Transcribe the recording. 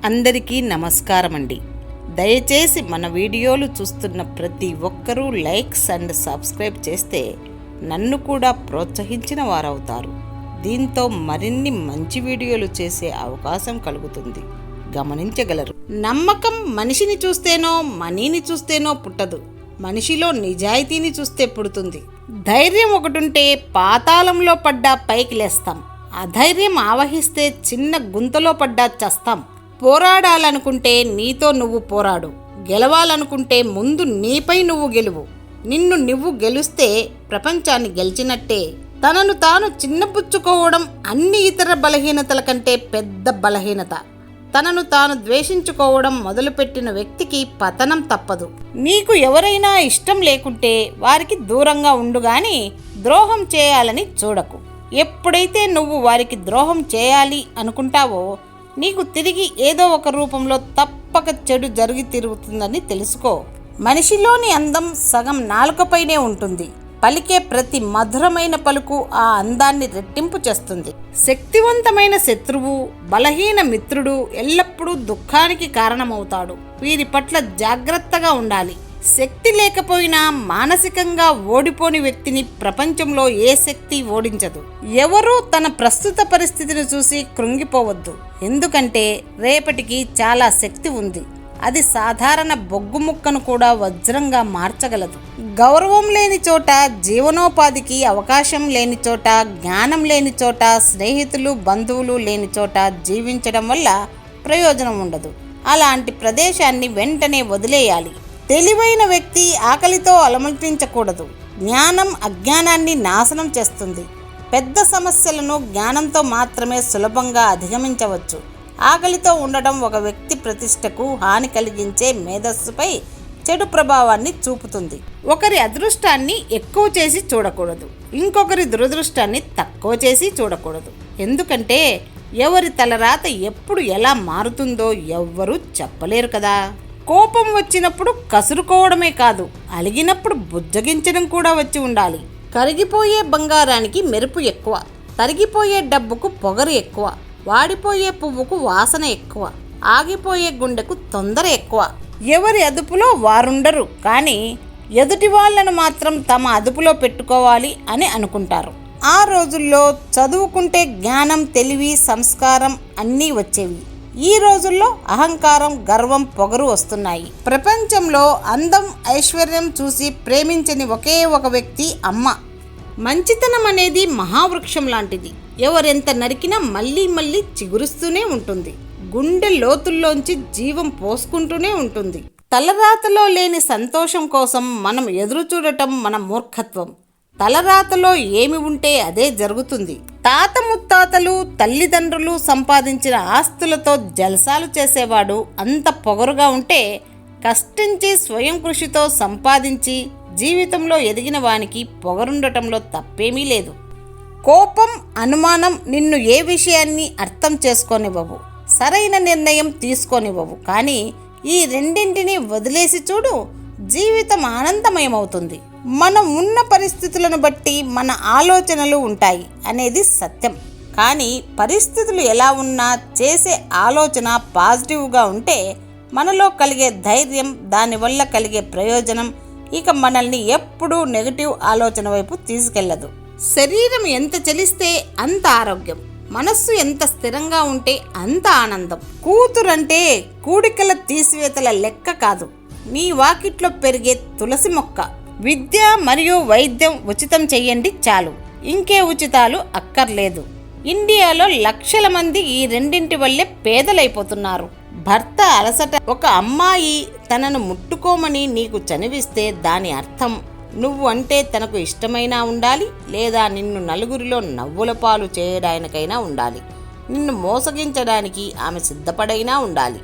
అందరికీ నమస్కారం అండి. దయచేసి మన వీడియోలు చూస్తున్న ప్రతి ఒక్కరూ లైక్స్ అండ్ సబ్స్క్రైబ్ చేస్తే నన్ను కూడా ప్రోత్సహించిన వారవుతారు. దీంతో మరిన్ని మంచి వీడియోలు చేసే అవకాశం కలుగుతుంది, గమనించగలరు. నమ్మకం మనిషిని చూస్తేనో మనీని చూస్తేనో పుట్టదు, మనిషిలో నిజాయితీని చూస్తే పుడుతుంది. ధైర్యం ఒకటుంటే పాతాళంలో పడ్డా పైకి లేస్తాం, అధైర్యం ఆవహిస్తే చిన్న గుంతలో పడ్డా చస్తాం. పోరాడాలనుకుంటే నీతో నువ్వు పోరాడు, గెలవాలనుకుంటే ముందు నీపై నువ్వు గెలువు. నిన్ను నువ్వు గెలిస్తే ప్రపంచాన్ని గెలిచినట్టే. తనను తాను చిన్నపుచ్చుకోవడం అన్ని ఇతర బలహీనతల కంటే పెద్ద బలహీనత. తనను తాను ద్వేషించుకోవడం మొదలుపెట్టిన వ్యక్తికి పతనం తప్పదు. నీకు ఎవరైనా ఇష్టం లేకుంటే వారికి దూరంగా ఉండు గాని ద్రోహం చేయాలని చూడకు. ఎప్పుడైతే నువ్వు వారికి ద్రోహం చేయాలి అనుకుంటావో నీకు తిరిగి ఏదో ఒక రూపంలో తప్పక చెడు జరిగి తిరుగుతుందని తెలుసుకో. మనిషిలోని అందం సగం నాలుకపైనే ఉంటుంది. పలికే ప్రతి మధురమైన పలుకు ఆ అందాన్ని రెట్టింపు చేస్తుంది. శక్తివంతమైన శత్రువు, బలహీన మిత్రుడు ఎల్లప్పుడూ దుఃఖానికి కారణమవుతాడు. వీరి పట్ల జాగ్రత్తగా ఉండాలి. శక్తి లేకపోయినా మానసికంగా ఓడిపోని వ్యక్తిని ప్రపంచంలో ఏ శక్తి ఓడించదు. ఎవరూ తన ప్రస్తుత పరిస్థితిని చూసి కృంగిపోవద్దు, ఎందుకంటే రేపటికి చాలా శక్తి ఉంది. అది సాధారణ బొగ్గు ముక్కను కూడా వజ్రంగా మార్చగలదు. గౌరవం లేని చోట, జీవనోపాధికి అవకాశం లేని చోట, జ్ఞానం లేని చోట, స్నేహితులు బంధువులు లేని చోట జీవించడం వల్ల ప్రయోజనం ఉండదు. అలాంటి ప్రదేశాన్ని వెంటనే వదిలేయాలి. తెలివైన వ్యక్తి ఆకలితో అలమటించకూడదు. జ్ఞానం అజ్ఞానాన్ని నాశనం చేస్తుంది. పెద్ద సమస్యలను జ్ఞానంతో మాత్రమే సులభంగా అధిగమించవచ్చు. ఆకలితో ఉండటం ఒక వ్యక్తి ప్రతిష్టకు హాని కలిగించే మేధస్సుపై చెడు ప్రభావాన్ని చూపుతుంది. ఒకరి అదృష్టాన్ని ఎక్కువ చేసి చూడకూడదు, ఇంకొకరి దురదృష్టాన్ని తక్కువ చేసి చూడకూడదు. ఎందుకంటే ఎవరి తలరాత ఎప్పుడు ఎలా మారుతుందో ఎవ్వరూ చెప్పలేరు కదా. కోపం వచ్చినప్పుడు కసురుకోవడమే కాదు, అలిగినప్పుడు బుజ్జగించడం కూడా వచ్చి ఉండాలి. కరిగిపోయే బంగారానికి మెరుపు ఎక్కువ, తరిగిపోయే డబ్బుకు పొగరు ఎక్కువ, వాడిపోయే పువ్వుకు వాసన ఎక్కువ, ఆగిపోయే గుండెకు తొందర ఎక్కువ. ఎవరి అదుపులో వారుండరు, కానీ ఎదుటి వాళ్ళను మాత్రం తమ అదుపులో పెట్టుకోవాలి అని అనుకుంటారు. ఆ రోజుల్లో చదువుకుంటే జ్ఞానం, తెలివి, సంస్కారం అన్నీ వచ్చేవి. ఈ రోజుల్లో అహంకారం, గర్వం, పొగరు వస్తున్నాయి. ప్రపంచంలో అందం, ఐశ్వర్యం చూసి ప్రేమించని ఒకే ఒక వ్యక్తి అమ్మ. మంచితనం అనేది మహావృక్షం లాంటిది. ఎవరెంత నరికినా మళ్ళీ మళ్ళీ చిగురుస్తూనే ఉంటుంది. గుండె లోతుల్లోంచి జీవం పోసుకుంటూనే ఉంటుంది. తలరాతలో లేని సంతోషం కోసం మనం ఎదురు చూడటం మన మూర్ఖత్వం. తలరాతలో ఏమి ఉంటే అదే జరుగుతుంది. తాత ముత్తాతలు, తల్లిదండ్రులు సంపాదించిన ఆస్తులతో జల్సాలు చేసేవాడు అంత పొగరుగా ఉంటే, కష్టించి స్వయం కృషితో సంపాదించి జీవితంలో ఎదిగిన వానికి పొగరుండటంలో తప్పేమీ లేదు. కోపం, అనుమానం నిన్ను ఏ విషయాన్ని అర్థం చేసుకోనివ్వవు, సరైన నిర్ణయం తీసుకోనివ్వవు. కానీ ఈ రెండింటినీ వదిలేసి చూడు, జీవితం ఆనందమయమవుతుంది. మనం ఉన్న పరిస్థితులను బట్టి మన ఆలోచనలు ఉంటాయి అనేది సత్యం. కానీ పరిస్థితులు ఎలా ఉన్నా చేసే ఆలోచన పాజిటివ్గా ఉంటే మనలో కలిగే ధైర్యం, దానివల్ల కలిగే ప్రయోజనం ఇక మనల్ని ఎప్పుడూ నెగటివ్ ఆలోచన వైపు తీసుకెళ్లదు. శరీరం ఎంత చలిస్తే అంత ఆరోగ్యం, మనస్సు ఎంత స్థిరంగా ఉంటే అంత ఆనందం. కూతురంటే కూడికల తీసివేతల లెక్క కాదు, మీ వాకిట్లో పెరిగే తులసి మొక్క. విద్య మరియు వైద్యం ఉచితం చెయ్యండి చాలు, ఇంకే ఉచితాలు అక్కర్లేదు. ఇండియాలో లక్షల మంది ఈ రెండింటి వల్లే పేదలైపోతున్నారు. భర్త అలసట. ఒక అమ్మాయి తనను ముట్టుకోమని నీకు చనివిస్తే దాని అర్థం నువ్వు అంటే తనకు ఇష్టమైనా ఉండాలి, లేదా నిన్ను నలుగురిలో నవ్వుల పాలు చేయడానికైనా ఉండాలి. నిన్ను మోసగించడానికి ఆమె సిద్ధపడైనా ఉండాలి.